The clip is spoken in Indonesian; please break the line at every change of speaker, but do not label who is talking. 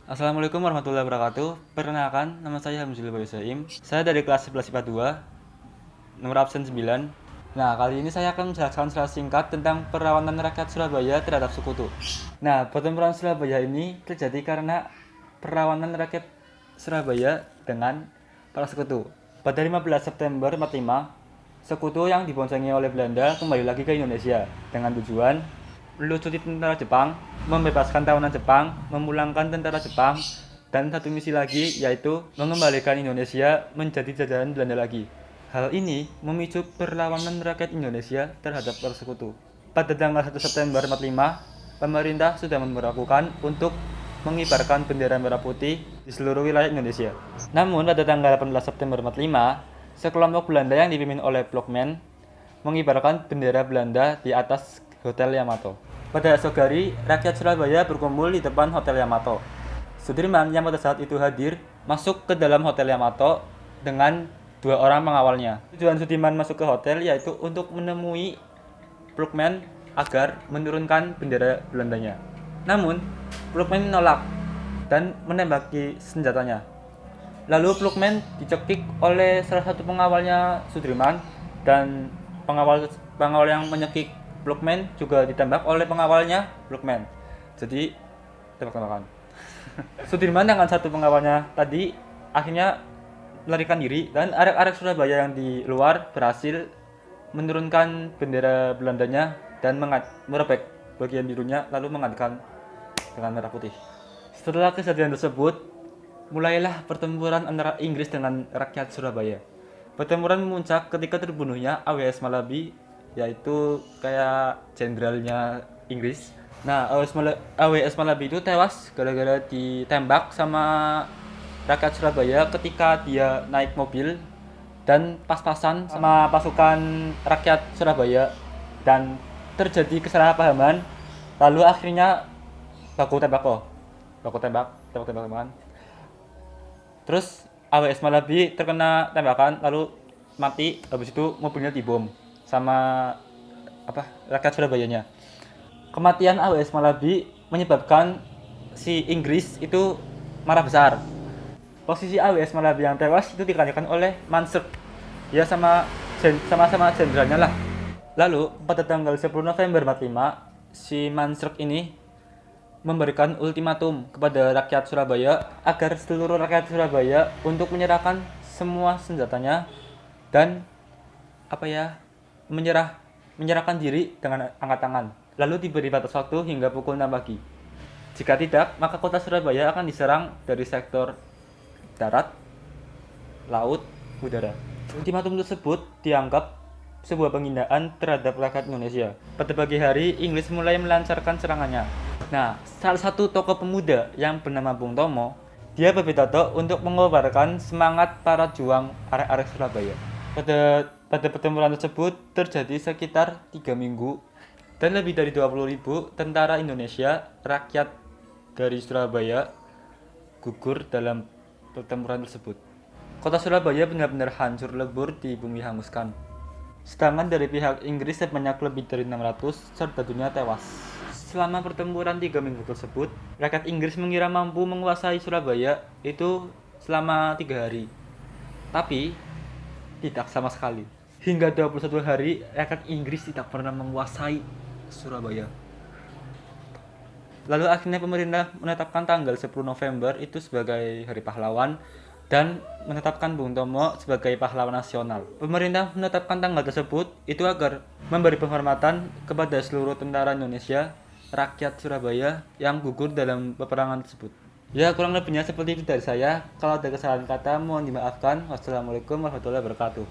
Assalamualaikum warahmatullahi wabarakatuh. Perkenalkan, nama saya Hamzul Bayosaim. Saya dari kelas 11 IPA 2, nomor absen 9. Nah, kali ini saya akan menjelaskan secara singkat tentang perlawanan rakyat Surabaya terhadap sekutu. Nah, pertempuran Surabaya ini terjadi karena perlawanan rakyat Surabaya dengan para sekutu. Pada 15 September 45, sekutu yang diboncengi oleh Belanda kembali lagi ke Indonesia dengan tujuan melucuti tentara Jepang, membebaskan tawanan Jepang, memulangkan tentara Jepang, dan satu misi lagi yaitu mengembalikan Indonesia menjadi jajahan Belanda lagi. Hal ini memicu perlawanan rakyat Indonesia terhadap persekutu. Pada tanggal 1 September 45, pemerintah sudah memperlakukan untuk mengibarkan bendera merah putih di seluruh wilayah Indonesia. Namun pada tanggal 18 September 45, sekelompok Belanda yang dipimpin oleh Blokman mengibarkan bendera Belanda di atas Hotel Yamato. Pada esok hari, rakyat Surabaya berkumpul di depan Hotel Yamato. Sudirman yang pada saat itu hadir masuk ke dalam Hotel Yamato dengan dua orang pengawalnya. Tujuan Sudirman masuk ke hotel yaitu untuk menemui Blokman agar menurunkan bendera Belandanya. Namun, Blokman menolak dan menembaki senjatanya. Lalu Blokman dicekik oleh salah satu pengawalnya Sudirman, dan pengawal yang menyekik Blokman juga ditembak oleh pengawalnya Blokman. Jadi tembak-tembakan. Sudirman dengan satu pengawalnya tadi akhirnya melarikan diri, dan arek-arek Surabaya yang di luar berhasil menurunkan bendera Belandanya dan merobek bagian birunya lalu menggantikan dengan merah putih. Setelah kejadian tersebut, mulailah pertempuran antara Inggris dengan rakyat Surabaya. Pertempuran memuncak ketika terbunuhnya AWS Malabi, yaitu kayak jenderalnya Inggris. Nah, AWS Malabi itu tewas gara-gara ditembak sama rakyat Surabaya ketika dia naik mobil dan pas-pasan sama pasukan rakyat Surabaya, dan terjadi kesalahpahaman. Lalu akhirnya tembak-tembakan. Terus AWS Malabi terkena tembakan lalu mati. Habis itu mobilnya dibom sama rakyat Surabayanya. Kematian AWS Malabi menyebabkan si Inggris itu marah besar. Posisi AWS Malabi yang tewas itu digantikan oleh Mansur, ya sama-sama jenderalnya lah. Lalu pada tanggal 10 November 45, si Mansur ini memberikan ultimatum kepada rakyat Surabaya agar seluruh rakyat Surabaya untuk menyerahkan semua senjatanya dan menyerahkan diri dengan angkat tangan. Lalu diberi batas waktu hingga pukul 6 pagi. Jika tidak, maka kota Surabaya akan diserang dari sektor darat, laut, udara. Ultimatum tersebut dianggap sebuah penghinaan terhadap rakyat Indonesia. Pada pagi hari, Inggris mulai melancarkan serangannya. Nah, salah satu tokoh pemuda yang bernama Bung Tomo, dia berpidato untuk mengobarkan semangat para juang arek-arek Surabaya. Pada pertempuran tersebut terjadi sekitar 3 minggu, dan lebih dari 20.000 tentara Indonesia, rakyat dari Surabaya, gugur dalam pertempuran tersebut. Kota Surabaya benar-benar hancur lebur di bumi hanguskan. Sedangkan dari pihak Inggris sebanyak lebih dari 600 serta dunia tewas. Selama pertempuran 3 minggu tersebut, rakyat Inggris mengira mampu menguasai Surabaya itu selama 3 hari. Tapi tidak sama sekali. Hingga 21 hari, rakyat Inggris tidak pernah menguasai Surabaya. Lalu akhirnya pemerintah menetapkan tanggal 10 November itu sebagai Hari Pahlawan dan menetapkan Bung Tomo sebagai pahlawan nasional. Pemerintah menetapkan tanggal tersebut itu agar memberi penghormatan kepada seluruh tentara Indonesia, rakyat Surabaya yang gugur dalam peperangan tersebut. Ya, kurang lebihnya seperti itu dari saya. Kalau ada kesalahan kata mohon dimaafkan. Wassalamualaikum warahmatullahi wabarakatuh.